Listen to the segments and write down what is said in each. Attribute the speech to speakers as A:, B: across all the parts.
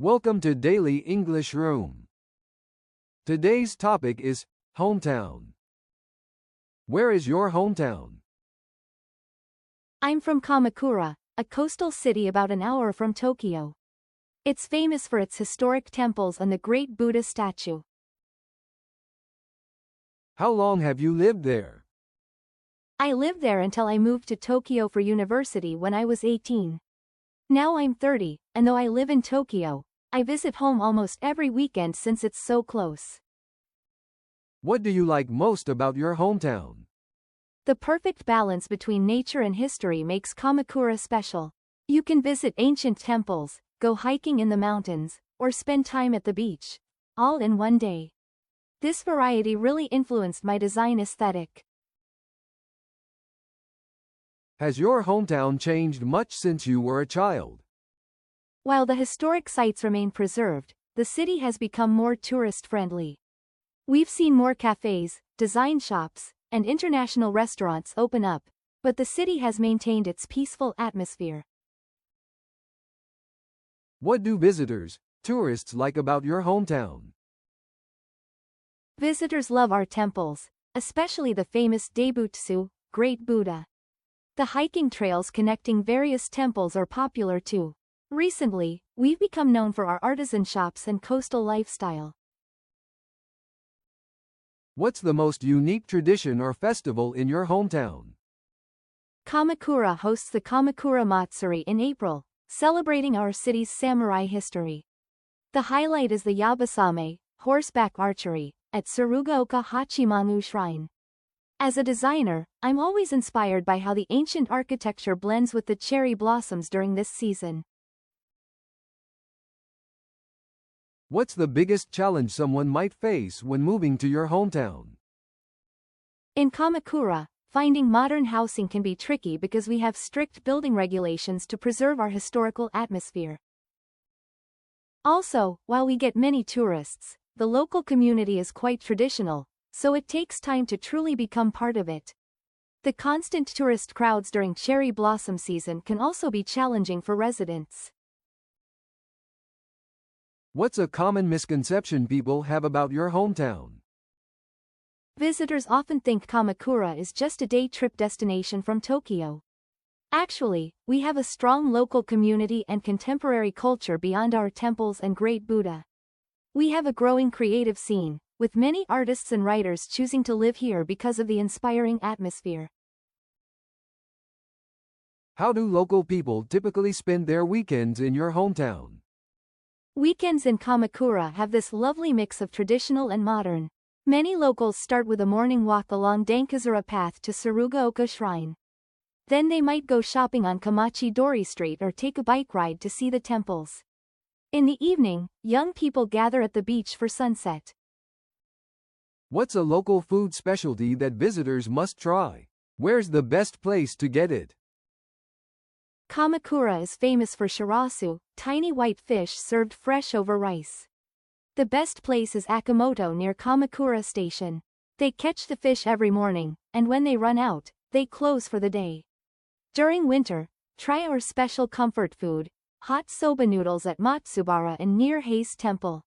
A: Welcome to Daily English Room. Today's topic is hometown. Where is your hometown?
B: I'm from Kamakura, a coastal city about an hour from Tokyo. It's famous for its historic temples and the great Buddha statue.
A: How long have you lived there?
B: I lived there until I moved to Tokyo for university when I was 18. Now I'm 30, and though I live in Tokyo, I visit home almost every weekend since it's so close.
A: What do you like most about your hometown?
B: The perfect balance between nature and history makes Kamakura special. You can visit ancient temples, go hiking in the mountains, or spend time at the beach, all in one day. This variety really influenced my design aesthetic.
A: Has your hometown changed much since you were a child?
B: While the historic sites remain preserved, the city has become more tourist-friendly. We've seen more cafes, design shops, and international restaurants open up, but the city has maintained its peaceful atmosphere.
A: What do visitors, tourists like about your hometown?
B: Visitors love our temples, especially the famous Daibutsu, Great Buddha. The hiking trails connecting various temples are popular too. Recently, we've become known for our artisan shops and coastal lifestyle.
A: What's the most unique tradition or festival in your hometown?
B: Kamakura hosts the Kamakura Matsuri in April, celebrating our city's samurai history. The highlight is the Yabasame, horseback archery, at Tsurugaoka Hachimangu Shrine. As a designer, I'm always inspired by how the ancient architecture blends with the cherry blossoms during this season.
A: What's the biggest challenge someone might face when moving to your hometown?
B: In Kamakura, finding modern housing can be tricky because we have strict building regulations to preserve our historical atmosphere. Also, while we get many tourists, the local community is quite traditional, so it takes time to truly become part of it. The constant tourist crowds during cherry blossom season can also be challenging for residents.
A: What's a common misconception people have about your hometown?
B: Visitors often think Kamakura is just a day trip destination from Tokyo. Actually, we have a strong local community and contemporary culture beyond our temples and Great Buddha. We have a growing creative scene, with many artists and writers choosing to live here because of the inspiring atmosphere.
A: How do local people typically spend their weekends in your hometown?
B: Weekends in Kamakura have this lovely mix of traditional and modern. Many locals start with a morning walk along Dankazura Path to Tsurugaoka Shrine. Then they might go shopping on Kamachi Dori Street or take a bike ride to see the temples. In the evening, young people gather at the beach for sunset.
A: What's a local food specialty that visitors must try? Where's the best place to get it?
B: Kamakura is famous for shirasu, tiny white fish served fresh over rice. The best place is Akamoto near Kamakura Station. They catch the fish every morning, and when they run out, they close for the day. During winter, try our special comfort food, hot soba noodles at Matsubara and near Hayes Temple.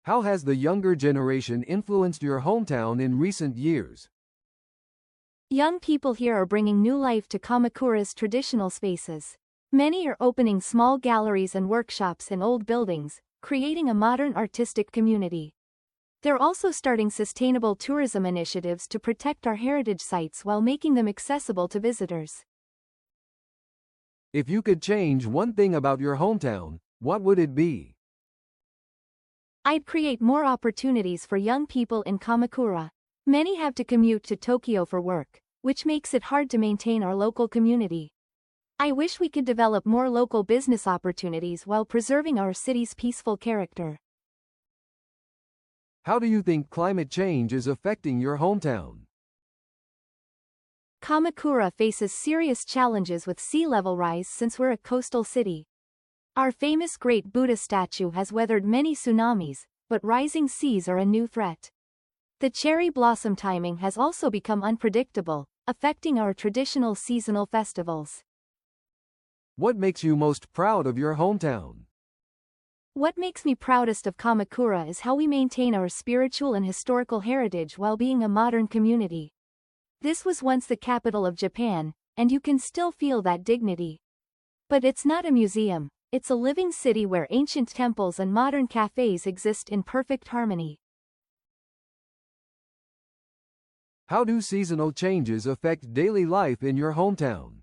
A: How has the younger generation influenced your hometown in recent years?
B: Young people here are bringing new life to Kamakura's traditional spaces. Many are opening small galleries and workshops in old buildings, creating a modern artistic community. They're also starting sustainable tourism initiatives to protect our heritage sites while making them accessible to visitors.
A: If you could change one thing about your hometown, what would it be?
B: I'd create more opportunities for young people in Kamakura. Many have to commute to Tokyo for work, which makes it hard to maintain our local community. I wish we could develop more local business opportunities while preserving our city's peaceful character.
A: How do you think climate change is affecting your hometown?
B: Kamakura faces serious challenges with sea level rise since we're a coastal city. Our famous Great Buddha statue has weathered many tsunamis, but rising seas are a new threat. The cherry blossom timing has also become unpredictable, affecting our traditional seasonal festivals.
A: What makes you most proud of your hometown?
B: What makes me proudest of Kamakura is how we maintain our spiritual and historical heritage while being a modern community. This was once the capital of Japan, and you can still feel that dignity. But it's not a museum, it's a living city where ancient temples and modern cafes exist in perfect harmony.
A: How do seasonal changes affect daily life in your hometown?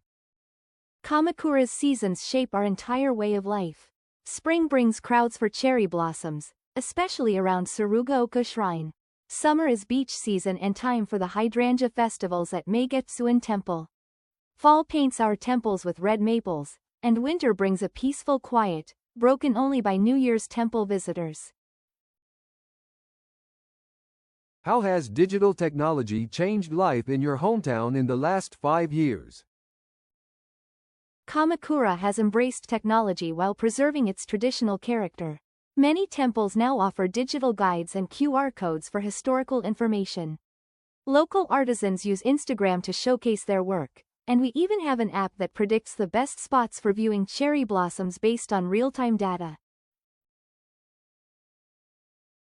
B: Kamakura's seasons shape our entire way of life. Spring brings crowds for cherry blossoms, especially around Tsurugaoka Shrine. Summer is beach season and time for the hydrangea festivals at Meigetsuen Temple. Fall paints our temples with red maples, and winter brings a peaceful quiet, broken only by New Year's temple visitors.
A: How has digital technology changed life in your hometown in the last 5 years?
B: Kamakura has embraced technology while preserving its traditional character. Many temples now offer digital guides and QR codes for historical information. Local artisans use Instagram to showcase their work, and we even have an app that predicts the best spots for viewing cherry blossoms based on real-time data.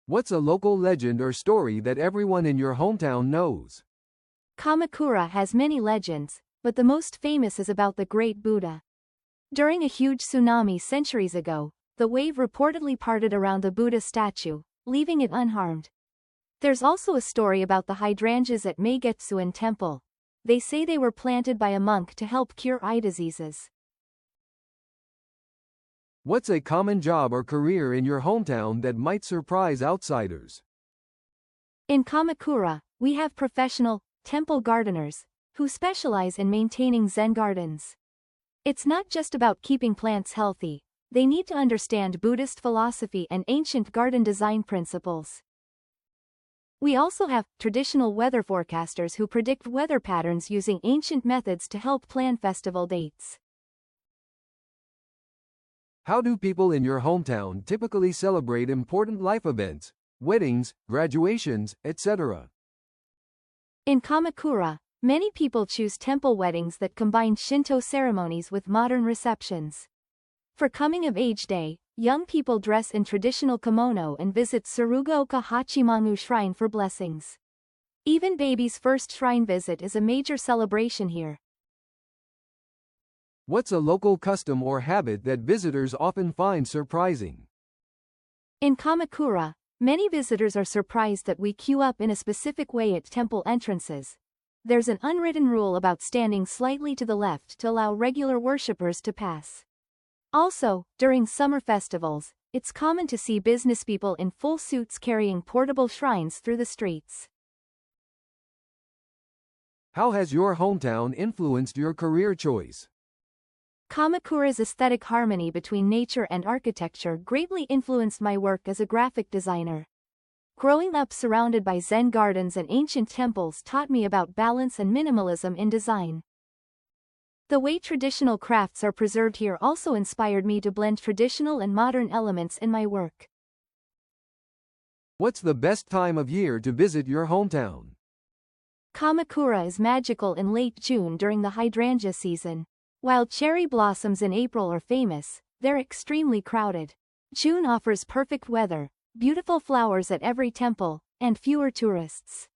A: What's a local legend or story that everyone in your hometown knows?
B: Kamakura has many legends, but the most famous is about the Great Buddha. During a huge tsunami centuries ago, the wave reportedly parted around the Buddha statue, leaving it unharmed. There's also a story about the hydrangeas at Meigetsuen Temple. They say they were planted by a monk to help cure eye diseases.
A: What's a common job or career in your hometown that might surprise outsiders?
B: In Kamakura, we have professional temple gardeners who specialize in maintaining Zen gardens. It's not just about keeping plants healthy, they need to understand Buddhist philosophy and ancient garden design principles. We also have traditional weather forecasters who predict weather patterns using ancient methods to help plan festival dates.
A: How do people in your hometown typically celebrate important life events, weddings, graduations, etc.?
B: In Kamakura, many people choose temple weddings that combine Shinto ceremonies with modern receptions. For coming-of-age day, young people dress in traditional kimono and visit Tsurugaoka Hachimangu Shrine for blessings. Even baby's first shrine visit is a major celebration here.
A: What's a local custom or habit that visitors often find surprising?
B: In Kamakura, many visitors are surprised that we queue up in a specific way at temple entrances. There's an unwritten rule about standing slightly to the left to allow regular worshippers to pass. Also, during summer festivals, it's common to see businesspeople in full suits carrying portable shrines through the streets.
A: How has your hometown influenced your career choice?
B: Kamakura's aesthetic harmony between nature and architecture greatly influenced my work as a graphic designer. Growing up surrounded by Zen gardens and ancient temples taught me about balance and minimalism in design. The way traditional crafts are preserved here also inspired me to blend traditional and modern elements in my work.
A: What's the best time of year to visit your hometown?
B: Kamakura is magical in late June during the hydrangea season. While cherry blossoms in April are famous, they're extremely crowded. June offers perfect weather, beautiful flowers at every temple, and fewer tourists.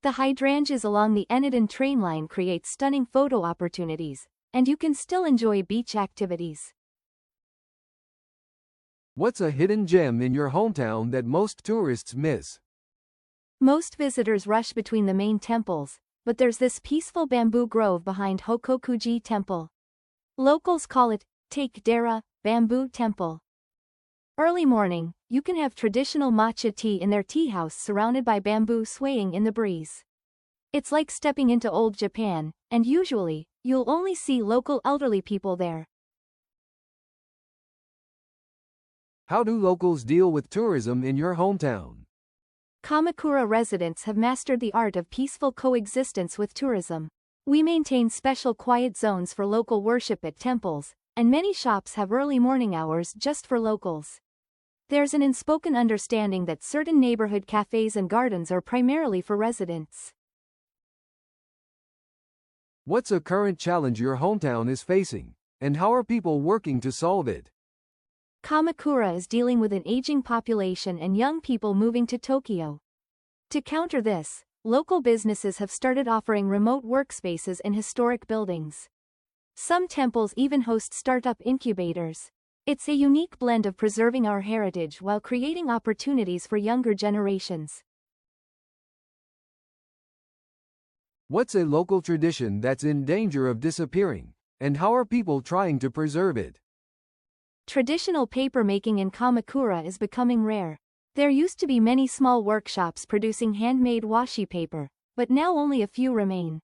B: The hydrangeas along the Enadin train line create stunning photo opportunities, and you can still enjoy beach activities.
A: What's a hidden gem in your hometown that most tourists miss?
B: Most visitors rush between the main temples, but there's this peaceful bamboo grove behind Hokokuji Temple. Locals call it Take-dera, Bamboo Temple. Early morning, you can have traditional matcha tea in their tea house surrounded by bamboo swaying in the breeze. It's like stepping into old Japan, and usually, you'll only see local elderly people there.
A: How do locals deal with tourism in your hometown?
B: Kamakura residents have mastered the art of peaceful coexistence with tourism. We maintain special quiet zones for local worship at temples, and many shops have early morning hours just for locals. There's an unspoken understanding that certain neighborhood cafes and gardens are primarily for residents.
A: What's a current challenge your hometown is facing, and how are people working to solve it?
B: Kamakura is dealing with an aging population and young people moving to Tokyo. To counter this, local businesses have started offering remote workspaces in historic buildings. Some temples even host startup incubators. It's a unique blend of preserving our heritage while creating opportunities for younger generations.
A: What's a local tradition that's in danger of disappearing, and how are people trying to preserve it?
B: Traditional paper making in Kamakura is becoming rare. There used to be many small workshops producing handmade washi paper, but now only a few remain.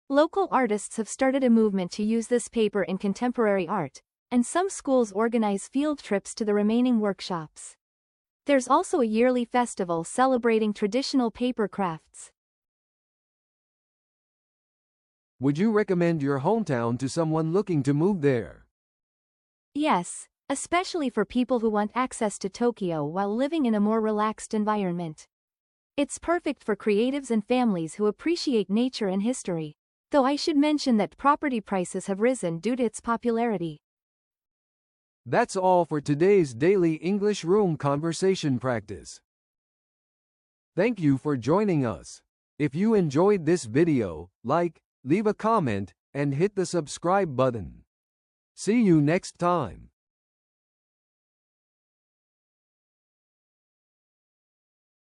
B: Local artists have started a movement to use this paper in contemporary art, and some schools organize field trips to the remaining workshops. There's also a yearly festival celebrating traditional paper crafts.
A: Would you recommend your hometown to someone looking to move there?
B: Yes, especially for people who want access to Tokyo while living in a more relaxed environment. It's perfect for creatives and families who appreciate nature and history. Though I should mention that property prices have risen due to its popularity.
A: That's all for today's daily English room conversation practice. Thank you for joining us. If you enjoyed this video, like, leave a comment, and hit the subscribe button. See you next time.